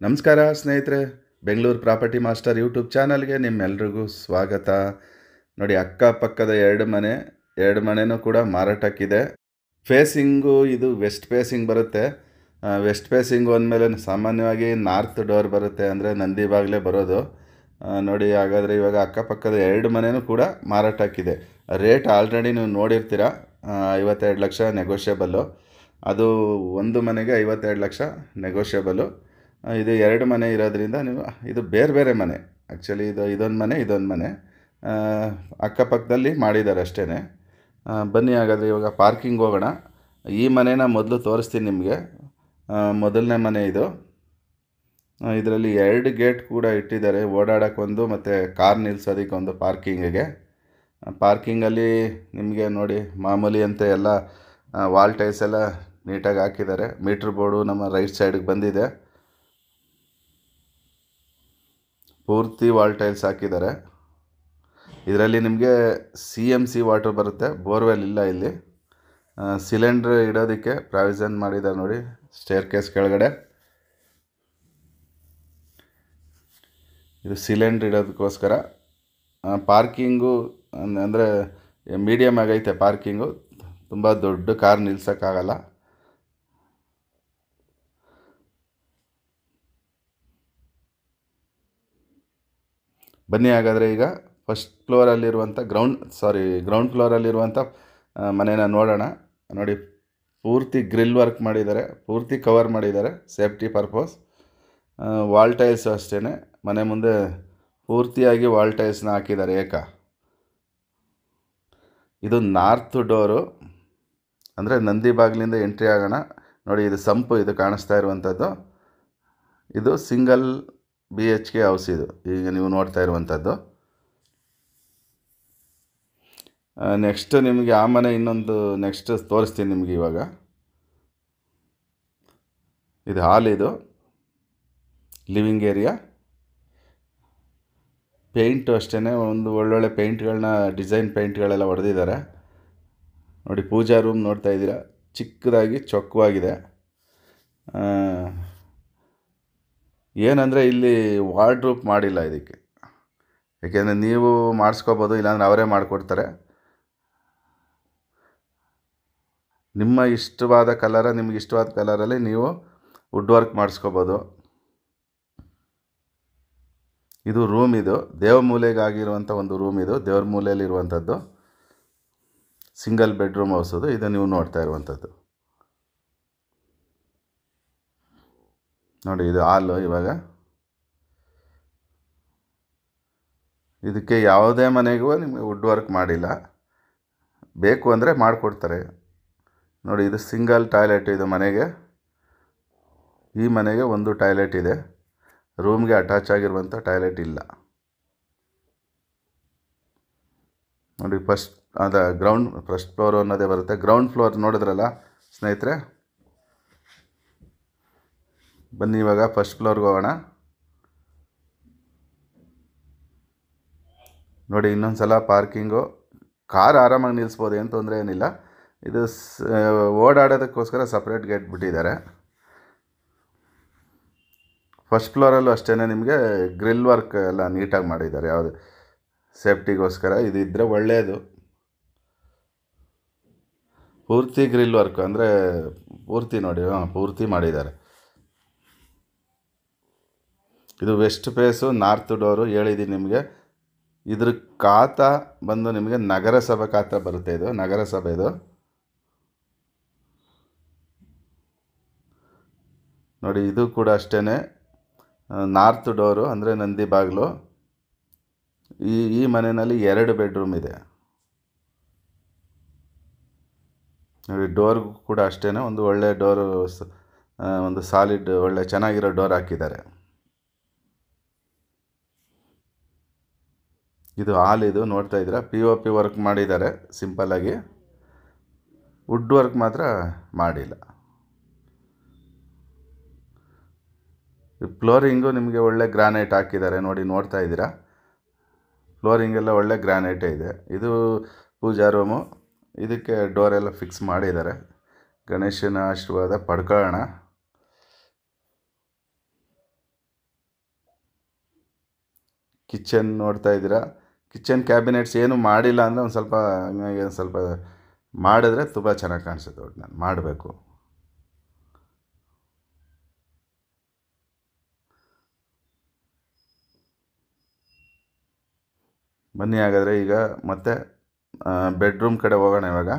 ನಮಸ್ಕಾರ ಸ್ನೇಹಿತರೆ, Bengaluru property master YouTube ಚಾನಲ್ಗೆ ನಿಮ್ಮೆಲ್ರಿಗೂ ಸ್ವಾಗತ. ನೋಡಿ, ಅಕ್ಕಪಕ್ಕದ ಎರಡು ಮನೆನೂ ಕೂಡ ಮಾರಾಟಕ್ಕಿದೆ. ಫೇಸಿಂಗು ಇದು ವೆಸ್ಟ್ ಫೇಸಿಂಗ್ ಬರುತ್ತೆ. ವೆಸ್ಟ್ ಫೇಸಿಂಗು ಅಂದಮೇಲೆ ಸಾಮಾನ್ಯವಾಗಿ ನಾರ್ತ್ ಡೋರ್ ಬರುತ್ತೆ, ಅಂದರೆ ನಂದಿ ಬಾಗಿಲೇ ಬರೋದು. ನೋಡಿ, ಹಾಗಾದರೆ ಇವಾಗ ಅಕ್ಕಪಕ್ಕದ ಎರಡು ಮನೆನೂ ಕೂಡ ಮಾರಾಟಕ್ಕಿದೆ. ರೇಟ್ ಆಲ್ರೆಡಿ ನೀವು ನೋಡಿರ್ತೀರ, 52 ಲಕ್ಷ ನೆಗೋಷಿಯಬಲ್ಲು. ಅದು ಒಂದು ಮನೆಗೆ 52 ಲಕ್ಷ ನೆಗೋಷಿಯಬಲ್ಲು. ಇದು ಎರಡು ಮನೆ ಇರೋದ್ರಿಂದ ನೀವು ಇದು ಬೇರೆ ಬೇರೆ ಮನೆ. ಆ್ಯಕ್ಚುಲಿ ಇದೊಂದು ಮನೆ ಅಕ್ಕಪಕ್ಕದಲ್ಲಿ ಮಾಡಿದ್ದಾರೆ ಅಷ್ಟೇ. ಬನ್ನಿ ಹಾಗಾದರೆ ಇವಾಗ ಪಾರ್ಕಿಂಗ್ ಹೋಗೋಣ. ಈ ಮನೆನ ಮೊದಲು ತೋರಿಸ್ತೀನಿ ನಿಮಗೆ. ಮೊದಲನೇ ಮನೆ ಇದು. ಇದರಲ್ಲಿ 2 ಗೇಟ್ ಕೂಡ ಇಟ್ಟಿದ್ದಾರೆ, ಓಡಾಡೋಕ್ಕೊಂದು ಮತ್ತು ಕಾರ್ ನಿಲ್ಸೋದಕ್ಕೊಂದು ಪಾರ್ಕಿಂಗಿಗೆ. ಪಾರ್ಕಿಂಗಲ್ಲಿ ನಿಮಗೆ ನೋಡಿ ಮಾಮೂಲಿ ಅಂತ ಎಲ್ಲ ವಾಲ್ ಟೈಲ್ಸ್ ಎಲ್ಲ ನೀಟಾಗಿ ಹಾಕಿದ್ದಾರೆ. ಮೀಟ್ರ್ ಬೋರ್ಡು ನಮ್ಮ ರೈಟ್ ಸೈಡಿಗೆ ಬಂದಿದೆ. ಪೂರ್ತಿ ವಾಲ್ ಟೈಲ್ಸ್ ಹಾಕಿದ್ದಾರೆ. ಇದರಲ್ಲಿ ನಿಮಗೆ CMC ವಾಟರ್ ಬರುತ್ತೆ, ಬೋರ್ವೆಲ್ ಇಲ್ಲ ಇಲ್ಲಿ. ಸಿಲಿಂಡ್ರ್ ಇಡೋದಕ್ಕೆ ಪ್ರಾವಿಷನ್ ಮಾಡಿದ್ದಾರೆ ನೋಡಿ, ಸ್ಟೇರ್ ಕೇಸ್ ಕೆಳಗಡೆ. ಇದು ಸಿಲಿಂಡ್ರ್ ಇಡೋದಕ್ಕೋಸ್ಕರ. ಪಾರ್ಕಿಂಗು ಅಂದರೆ ಮೀಡಿಯಮ್ ಆಗೈತೆ ಪಾರ್ಕಿಂಗು, ತುಂಬ ದೊಡ್ಡ ಕಾರ್ ನಿಲ್ಸೋಕ್ಕಾಗಲ್ಲ. ಬನ್ನಿ ಹಾಗಾದರೆ ಈಗ ಫಸ್ಟ್ ಫ್ಲೋರಲ್ಲಿರುವಂಥ ಗ್ರೌಂಡ್ ಫ್ಲೋರಲ್ಲಿರುವಂಥ ಮನೇನ ನೋಡೋಣ. ನೋಡಿ, ಪೂರ್ತಿ ಗ್ರಿಲ್ ವರ್ಕ್ ಮಾಡಿದ್ದಾರೆ, ಪೂರ್ತಿ ಕವರ್ ಮಾಡಿದ್ದಾರೆ ಸೇಫ್ಟಿ ಪರ್ಪಸ್. ವಾಲ್ ಟೈಲ್ಸ್ ಅಷ್ಟೇ, ಮನೆ ಮುಂದೆ ಪೂರ್ತಿಯಾಗಿ ವಾಲ್ ಟೈಲ್ಸ್ನ ಹಾಕಿದ್ದಾರೆ ಇದು ನಾರ್ತ್ ಡೋರು, ಅಂದರೆ ನಂದಿ ಬಾಗಿಲಿಂದ ಎಂಟ್ರಿ ಆಗೋಣ. ನೋಡಿ, ಇದು ಸಂಪು, ಇದು ಕಾಣಿಸ್ತಾ ಇರುವಂಥದ್ದು. ಇದು ಸಿಂಗಲ್ BHK ಹೌಸ್. ಇದು ಈಗ ನೀವು ನೋಡ್ತಾ ಇರುವಂಥದ್ದು. ನೆಕ್ಸ್ಟ್ ನಿಮಗೆ ಆ ಮನೆ ಇನ್ನೊಂದು ನೆಕ್ಸ್ಟ್ ತೋರಿಸ್ತೀನಿ ನಿಮಗೆ ಇವಾಗ. ಇದು ಹಾಲ್, ಇದು ಲಿವಿಂಗ್ ಏರಿಯಾ. ಪೇಂಟು ಅಷ್ಟೇ, ಒಂದು ಒಳ್ಳೊಳ್ಳೆ ಪೇಂಟ್ಗಳನ್ನ, ಡಿಸೈನ್ ಪೇಂಟ್ಗಳೆಲ್ಲ ಹೊಡೆದಿದ್ದಾರೆ. ನೋಡಿ, ಪೂಜಾ ರೂಮ್ ನೋಡ್ತಾ ಇದ್ದೀರಾ, ಚಿಕ್ಕದಾಗಿ ಚೊಕ್ಕವಾಗಿದೆ. ಏನಂದರೆ ಇಲ್ಲಿ ವಾರ್ಡ್ರೋಬ್ ಮಾಡಿಲ್ಲ ಇದಕ್ಕೆ, ಏಕೆಂದರೆ ನೀವು ಮಾಡಿಸ್ಕೋಬೋದು, ಇಲ್ಲಾಂದರೆ ಅವರೇ ಮಾಡಿಕೊಡ್ತಾರೆ. ನಿಮಗೆ ಇಷ್ಟವಾದ ಕಲರಲ್ಲಿ ನೀವು ವುಡ್ ವರ್ಕ್ ಮಾಡಿಸ್ಕೋಬೋದು. ಇದು ರೂಮ್, ಇದು ದೇವಮೂಲೆಗಾಗಿರುವಂಥ ಒಂದು ರೂಮ್. ಇದು ದೇವ್ರ ಮೂಲೆಯಲ್ಲಿರುವಂಥದ್ದು ಸಿಂಗಲ್ ಬೆಡ್ರೂಮ್ ಹೌಸ್. ಇದು ನೀವು ನೋಡ್ತಾ ಇರುವಂಥದ್ದು. ನೋಡಿ, ಇದು ಹಾಲು. ಇವಾಗ ಇದಕ್ಕೆ ಯಾವುದೇ ಮನೆಗೂ ನಿಮಗೆ ವುಡ್ ವರ್ಕ್ ಮಾಡಿಲ್ಲ, ಬೇಕು ಅಂದರೆ ಮಾಡಿಕೊಡ್ತಾರೆ. ನೋಡಿ, ಇದು ಸಿಂಗಲ್ ಟಾಯ್ಲೆಟ್. ಇದು ಈ ಮನೆಗೆ ಒಂದು ಟಾಯ್ಲೆಟ್ ಇದೆ, ರೂಮ್ಗೆ ಅಟ್ಯಾಚ್ ಆಗಿರುವಂಥ ಟಾಯ್ಲೆಟ್ ಇಲ್ಲ. ನೋಡಿ, ಫಸ್ಟ್ ಫ್ಲೋರ್ ಅನ್ನೋದೇ ಬರುತ್ತೆ. ಗ್ರೌಂಡ್ ಫ್ಲೋರ್ ನೋಡಿದ್ರಲ್ಲ ಸ್ನೇಹಿತರೆ. ಬನ್ನಿ ಇವಾಗ ಫಸ್ಟ್ ಫ್ಲೋರ್ಗೆ ಹೋಗೋಣ. ನೋಡಿ, ಇನ್ನೊಂದು ಸಲ ಪಾರ್ಕಿಂಗು, ಕಾರ್ ಆರಾಮಾಗಿ ನಿಲ್ಲಿಸ್ಬೋದು, ಏನು ತೊಂದರೆ ಏನಿಲ್ಲ. ಇದು ಓಡಾಡೋದಕ್ಕೋಸ್ಕರ ಸಪ್ರೇಟ್ ಗೇಟ್ ಬಿಟ್ಟಿದ್ದಾರೆ. ಫಸ್ಟ್ ಫ್ಲೋರಲ್ಲೂ ಅಷ್ಟೇ ನಿಮಗೆ ಗ್ರಿಲ್ ವರ್ಕ್ ಎಲ್ಲ ನೀಟಾಗಿ ಮಾಡಿದ್ದಾರೆ, ಯಾವುದು ಸೇಫ್ಟಿಗೋಸ್ಕರ. ಇದು ಇದ್ದರೆ ಒಳ್ಳೆಯದು. ಪೂರ್ತಿ ಗ್ರಿಲ್ ವರ್ಕ್, ಅಂದರೆ ಪೂರ್ತಿ ನೋಡಿ, ಪೂರ್ತಿ ಮಾಡಿದ್ದಾರೆ. ಇದು ವೆಸ್ಟ್ ಫೇಸು, ನಾರ್ತ್ ಡೋರು ಹೇಳಿದ್ದೀನಿ ನಿಮಗೆ. ಇದ್ರ ಖಾತಾ ಬಂದು ನಿಮಗೆ ನಗರಸಭೆ ಖಾತಾ ಬರುತ್ತೆ. ಇದು ನಗರಸಭೆದು. ನೋಡಿ, ಇದು ಕೂಡ ಅಷ್ಟೇ ನಾರ್ತ್ ಡೋರು, ಅಂದರೆ ನಂದಿ ಬಾಗಿಲು. ಈ ಮನೆಯಲ್ಲಿ 2 ಬೆಡ್ರೂಮ್ ಇದೆ. ನೋಡಿ, ಡೋರ್ಗೂ ಕೂಡ ಅಷ್ಟೇ ಒಂದು ಒಳ್ಳೆ ಡೋರು, ಒಂದು ಸಾಲಿಡ್ ಒಳ್ಳೆ ಚೆನ್ನಾಗಿರೋ ಡೋರ್ ಹಾಕಿದ್ದಾರೆ. ಇದು ಹಾಲ್. ಇದು ನೋಡ್ತಾ ಇದ್ದೀರಾ, POP ವರ್ಕ್ ಮಾಡಿದ್ದಾರೆ ಸಿಂಪಲ್ಲಾಗಿ, ವುಡ್ ವರ್ಕ್ ಮಾತ್ರ ಮಾಡಿಲ್ಲ. ಫ್ಲೋರಿಂಗು ನಿಮಗೆ ಒಳ್ಳೆ ಗ್ರಾನೈಟ್ ಹಾಕಿದ್ದಾರೆ. ನೋಡಿ, ನೋಡ್ತಾ ಇದ್ದೀರಾ, ಫ್ಲೋರಿಂಗೆಲ್ಲ ಒಳ್ಳೆ ಗ್ರಾನೈಟೇ ಇದೆ. ಇದು ಪೂಜಾ ರೂಮು, ಇದಕ್ಕೆ ಡೋರೆಲ್ಲ ಫಿಕ್ಸ್ ಮಾಡಿದ್ದಾರೆ. ಗಣೇಶನ ಆಶೀರ್ವಾದ ಪಡ್ಕೊಳ್ಳೋಣ. ಕಿಚನ್ ನೋಡ್ತಾ ಇದ್ದೀರಾ. ಕಿಚನ್ ಕ್ಯಾಬಿನೆಟ್ಸ್ ಏನು ಮಾಡಿಲ್ಲ ಅಂದರೆ ಒಂದು ಸ್ವಲ್ಪ ಹಂಗಾಗಿ ಸ್ವಲ್ಪ ಮಾಡಿದ್ರೆ ತುಂಬ ಚೆನ್ನಾಗಿ ಕಾಣಿಸುತ್ತೆ. ನಾನು ಮಾಡಬೇಕು. ಬನ್ನಿ ಹಾಗಾದರೆ ಈಗ ಮತ್ತೆ ಬೆಡ್ರೂಮ್ ಕಡೆ ಹೋಗೋಣ. ಇವಾಗ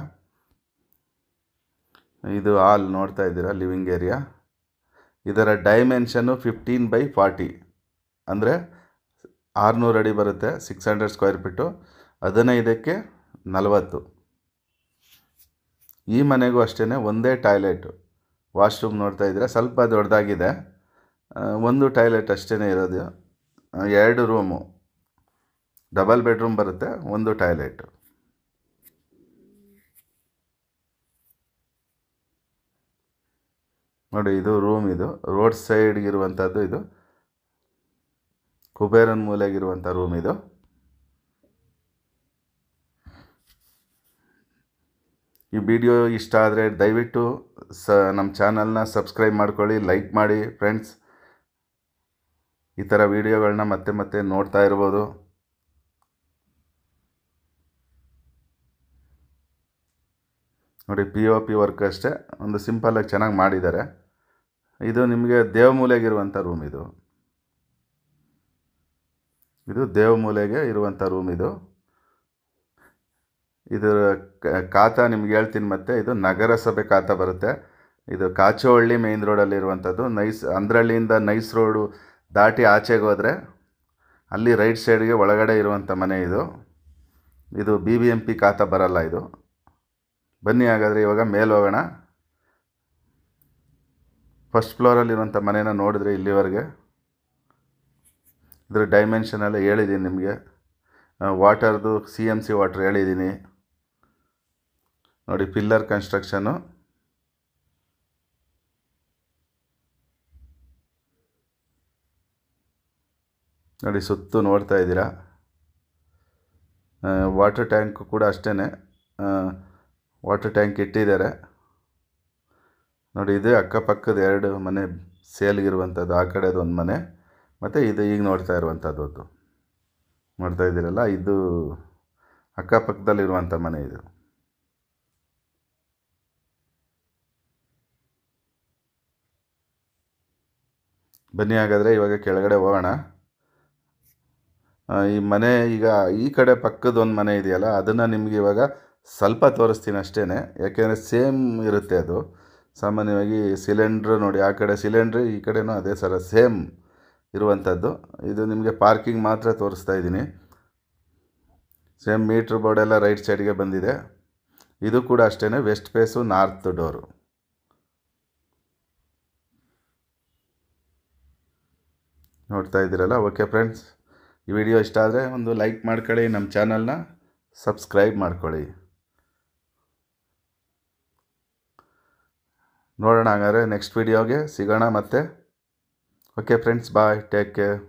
ಇದು ಹಾಲ್ ನೋಡ್ತಾ ಇದ್ದೀರಾ, ಲಿವಿಂಗ್ ಏರಿಯಾ. ಇದರ ಡೈಮೆನ್ಷನ್ನು 15x40 ಅಂದರೆ 600 ಅಡಿ ಬರುತ್ತೆ. 600 ಸ್ಕ್ವೇರ್ ಫೀಟು. 15ಕ್ಕೆ 40. ಈ ಮನೆಗೂ ಅಷ್ಟೇ ಒಂದೇ ಟಾಯ್ಲೆಟು. ವಾಶ್ರೂಮ್ ನೋಡ್ತಾ ಇದ್ದೀರಾ, ಸ್ವಲ್ಪ ದೊಡ್ಡದಾಗಿದೆ. ಒಂದು ಟಾಯ್ಲೆಟ್ ಅಷ್ಟೇ ಇರೋದು. 2 ರೂಮು, ಡಬಲ್ ಬೆಡ್ರೂಮ್ ಬರುತ್ತೆ, ಒಂದು ಟಾಯ್ಲೆಟು. ನೋಡಿ, ಇದು ರೂಮ್. ಇದು ರೋಡ್ ಸೈಡ್ಗಿರುವಂಥದ್ದು. ಇದು ಕುಬೇರನ್ ಮೂಲೆಗಿರುವಂಥ ರೂಮ್ ಇದು. ಈ ವಿಡಿಯೋ ಇಷ್ಟ ಆದರೆ ದಯವಿಟ್ಟು ನಮ್ಮ ಚಾನಲ್ನ ಸಬ್ಸ್ಕ್ರೈಬ್ ಮಾಡ್ಕೊಳ್ಳಿ, ಲೈಕ್ ಮಾಡಿ ಫ್ರೆಂಡ್ಸ್. ಈ ಥರ ವೀಡಿಯೋಗಳನ್ನ ಮತ್ತೆ ಮತ್ತೆ ನೋಡ್ತಾ ಇರ್ಬೋದು. ನೋಡಿ, POP ವರ್ಕ್ ಅಷ್ಟೇ, ಒಂದು ಸಿಂಪಲಾಗಿ ಚೆನ್ನಾಗಿ ಮಾಡಿದ್ದಾರೆ. ಇದು ನಿಮಗೆ ದೇವಮೂಲೆಗಿರುವಂಥ ರೂಮ್. ಇದು ದೇವಮೂಲೆಗೆ ಇರುವಂಥ ರೂಮ್. ಇದರ ಖಾತಾ ನಿಮ್ಗೆ ಹೇಳ್ತೀನಿ. ಮತ್ತೆ ಇದು ನಗರಸಭೆ ಖಾತಾ ಬರುತ್ತೆ. ಇದು ಕಾಚೋಹಳ್ಳಿ ಮೇಯ್ನ್ ರೋಡಲ್ಲಿ ಇರುವಂಥದ್ದು. ಅಂದ್ರಳ್ಳಿಯಿಂದ ನೈಸ್ ರೋಡು ದಾಟಿ ಆಚೆಗೆ ಹೋದರೆ ಅಲ್ಲಿ ರೈಟ್ ಸೈಡ್ಗೆ ಒಳಗಡೆ ಇರುವಂಥ ಮನೆ ಇದು. BBMP ಖಾತಾ ಬರಲ್ಲ ಇದು. ಬನ್ನಿ ಹಾಗಾದರೆ ಇವಾಗ ಮೇಲೆ ಹೋಗೋಣ. ಫಸ್ಟ್ ಫ್ಲೋರಲ್ಲಿರುವಂಥ ಮನೇನ ನೋಡಿದ್ರೆ ಇಲ್ಲಿವರೆಗೆ ಇದ್ರ ಡೈಮೆನ್ಷನ್ ಎಲ್ಲ ಹೇಳಿದ್ದೀನಿ ನಿಮಗೆ. ವಾಟರ್ದು CMC ವಾಟರ್ ಹೇಳಿದ್ದೀನಿ. ನೋಡಿ, ಪಿಲ್ಲರ್ ಕನ್ಸ್ಟ್ರಕ್ಷನು. ನೋಡಿ, ಸುತ್ತು ನೋಡ್ತಾ ಇದ್ದೀರಾ. ವಾಟರ್ ಟ್ಯಾಂಕು ಕೂಡ ಅಷ್ಟೇ, ವಾಟರ್ ಟ್ಯಾಂಕ್ ಇಟ್ಟಿದ್ದಾರೆ. ನೋಡಿ, ಇದು ಅಕ್ಕಪಕ್ಕದ 2 ಮನೆ ಸೇಲ್ಗಿರುವಂಥದ್ದು. ಆ ಕಡೆದು ಒಂದು ಮನೆ, ಮತ್ತು ಇದು ಈಗ ನೋಡ್ತಾ ಇರುವಂಥದ್ದು ನೋಡ್ತಾ ಇದ್ದೀರಲ್ಲ, ಇದು ಅಕ್ಕಪಕ್ಕದಲ್ಲಿರುವಂಥ ಮನೆ ಇದು. ಬನ್ನಿ ಹಾಗಾದರೆ ಇವಾಗ ಕೆಳಗಡೆ ಹೋಗೋಣ. ಈ ಮನೆ ಈಗ ಈ ಕಡೆ ಪಕ್ಕದ ಒಂದು ಮನೆ ಇದೆಯಲ್ಲ, ಅದನ್ನು ನಿಮಗೆ ಇವಾಗ ಸ್ವಲ್ಪ ತೋರಿಸ್ತೀನಿ ಅಷ್ಟೇ. ಯಾಕೆಂದರೆ ಸೇಮ್ ಇರುತ್ತೆ ಅದು. ಸಾಮಾನ್ಯವಾಗಿ ಸಿಲಿಂಡ್ರ್ ನೋಡಿ, ಆ ಕಡೆ ಸಿಲಿಂಡ್ರ್, ಈ ಕಡೆನೂ ಅದೇ ಥರ ಸೇಮ್ ಇರುವಂಥದ್ದು. ಇದು ನಿಮಗೆ ಪಾರ್ಕಿಂಗ್ ಮಾತ್ರ ತೋರಿಸ್ತಾ ಇದ್ದೀನಿ. ಸೇಮ್ ಮೀಟ್ರ್ ಬೋರ್ಡೆಲ್ಲ ರೈಟ್ ಸೈಡ್ಗೆ ಬಂದಿದೆ. ಇದು ಕೂಡ ಅಷ್ಟೇ, ವೆಸ್ಟ್ ಫೇಸು, ನಾರ್ತ್ ಡೋರು. ನೋಡ್ತಾ ಇದ್ದೀರಲ್ಲ. ಓಕೆ ಫ್ರೆಂಡ್ಸ್, ಈ ವಿಡಿಯೋ ಇಷ್ಟ ಆದರೆ ಒಂದು ಲೈಕ್ ಮಾಡ್ಕೊಳ್ಳಿ, ನಮ್ಮ ಚಾನಲ್ನ ಸಬ್ಸ್ಕ್ರೈಬ್ ಮಾಡ್ಕೊಳ್ಳಿ. ನೋಡೋಣ ಹಾಗಾದರೆ ನೆಕ್ಸ್ಟ್ ವಿಡಿಯೋಗೆ ಸಿಗೋಣ ಮತ್ತೆ. ಓಕೆ ಫ್ರೆಂಡ್ಸ್, ಬಾಯ್, ಟೇಕ್ ಕೇರ್.